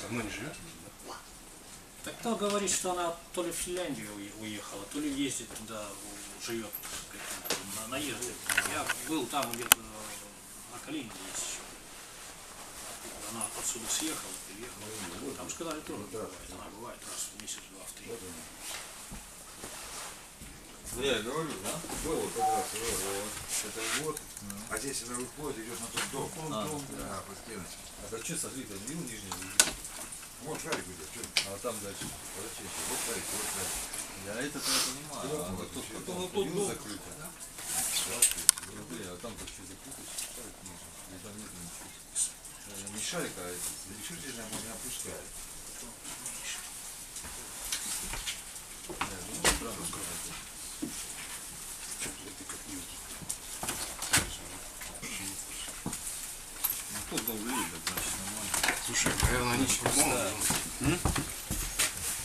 Давно не живет? Так кто говорит, что она то ли в Финляндию уехала, то ли ездит туда, живет на наезды. Я был там где-то на Калинине есть еще. Она отсюда съехала, приехала. Там сказали тоже бывает. Она бывает раз в месяц, два, в три. Я говорю, да? Вот, как раз, это вот. А здесь она выходит, идет на тот дом. Да, по стеночке. А так что сожгли, там бил нижний? Вот шарик идет, что? А там дальше. Вот шарик, вот шарик. Я это-то не понимаю. А вот тут дом закрыт. А там как что закрыто, шарик нужен. И там нет ничего. Не шарик, а Решительно можно опускать. Тут дом выйдет, значит, нормально. Слушай, наверное, они чего могут.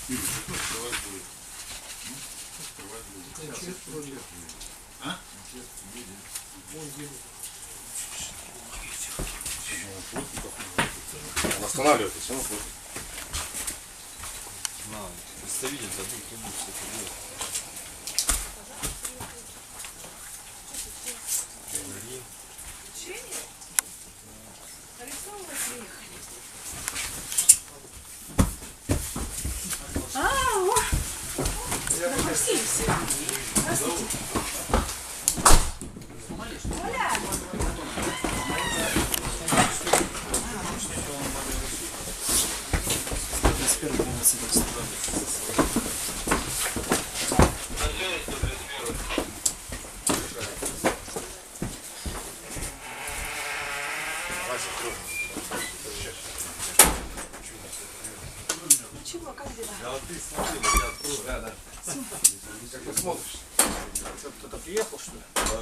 Юрий, что открывать будет? Открывать будет. А? Он останавливается, все равно плотник. На, представитель забыл, кто будет что-то делать. Чего, как дела? А вот ты смотри, я открою. Да. Как ты смотришь? Кто-то приехал, что ли?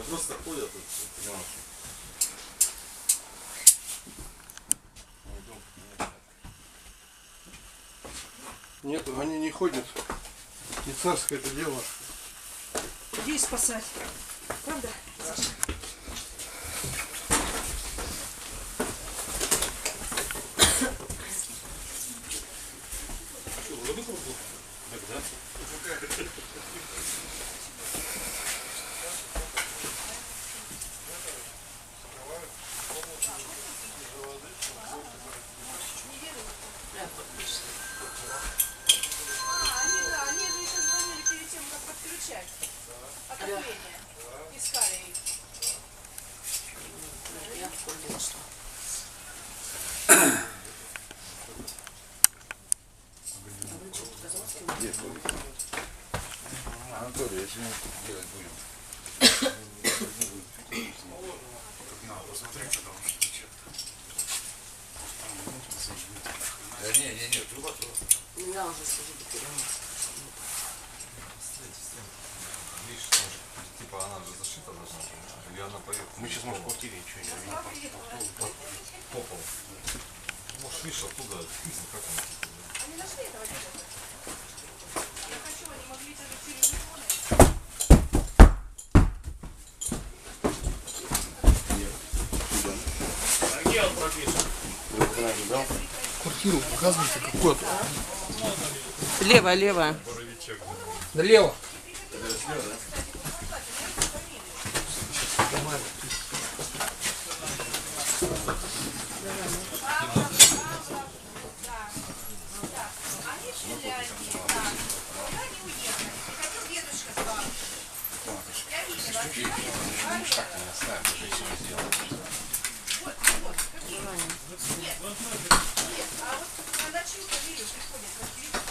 Просто ходят тут, понимаешь. Нет, они не ходят. Не царское это дело. Людей спасать. Правда, Саша? Они же еще звонили перед тем, как подключать. Отопление. Искали их. Я в курсе, что. Анатолий, если мы делать будем. Посмотри, что там течет. Да не, труба. Я уже сижу до Видишь, там же, типа она же зашита должна быть. Или она поехала. Мы сейчас, может, в квартире ничего не видим. По полу. Может, видишь, оттуда, как она типа, да? Они нашли этого деда? Я хочу, они могли даже через телефоны. А где он прописан? Квартиру показывайте какую-то. Левая. Налево. Они в Финляндии, да. Куда они уехали? Хотел дедушка с бабушкой. Я видела. Так не знаю, даже если мы сделаем. Вот, какие? Нет, а вот на ночную фамилию приходят на телефон.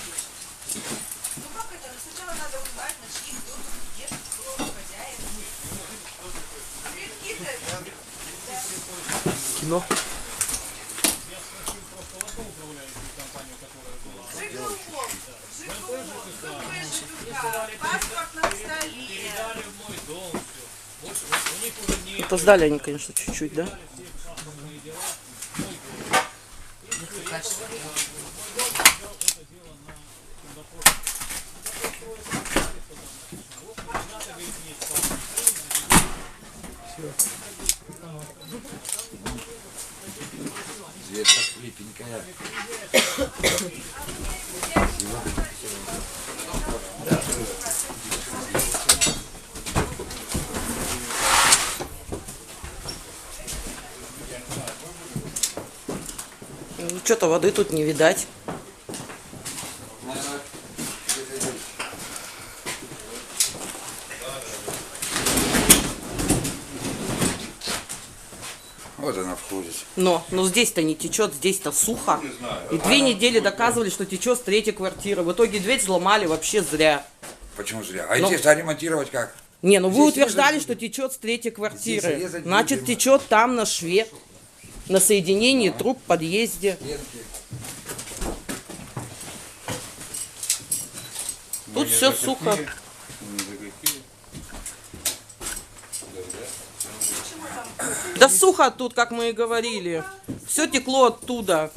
Ну как это? Ну сначала надо узнать, на чьих доступ, где, кто хозяин. А клетки-то... Кино. Жигулов, паспорт на столе. Опоздали они, конечно, чуть-чуть, да? Здесь так липенькая. Ну, что-то воды тут не видать. Вот она входит. Но здесь-то не течет, здесь-то сухо. И 2 недели доказывали, что течет с 3-й квартиры. В итоге дверь взломали вообще зря. Почему зря? А Ну. здесь ремонтировать как? Не, ну вы Здесь утверждали, резать что течет с 3-й Здесь квартиры. резать Значит, будем. течет там на шве. На соединении труб в подъезде. Стенки. Тут все сухо. Да сухо тут, как мы и говорили. Все текло оттуда.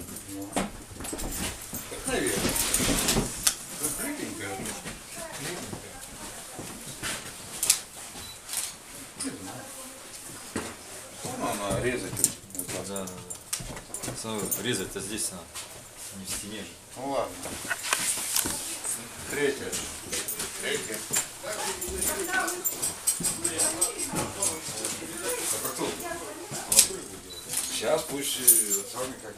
Она резать. Да. Самое резать-то здесь надо, не в стене же. Ну ладно. Третья. Сейчас пусть сами как.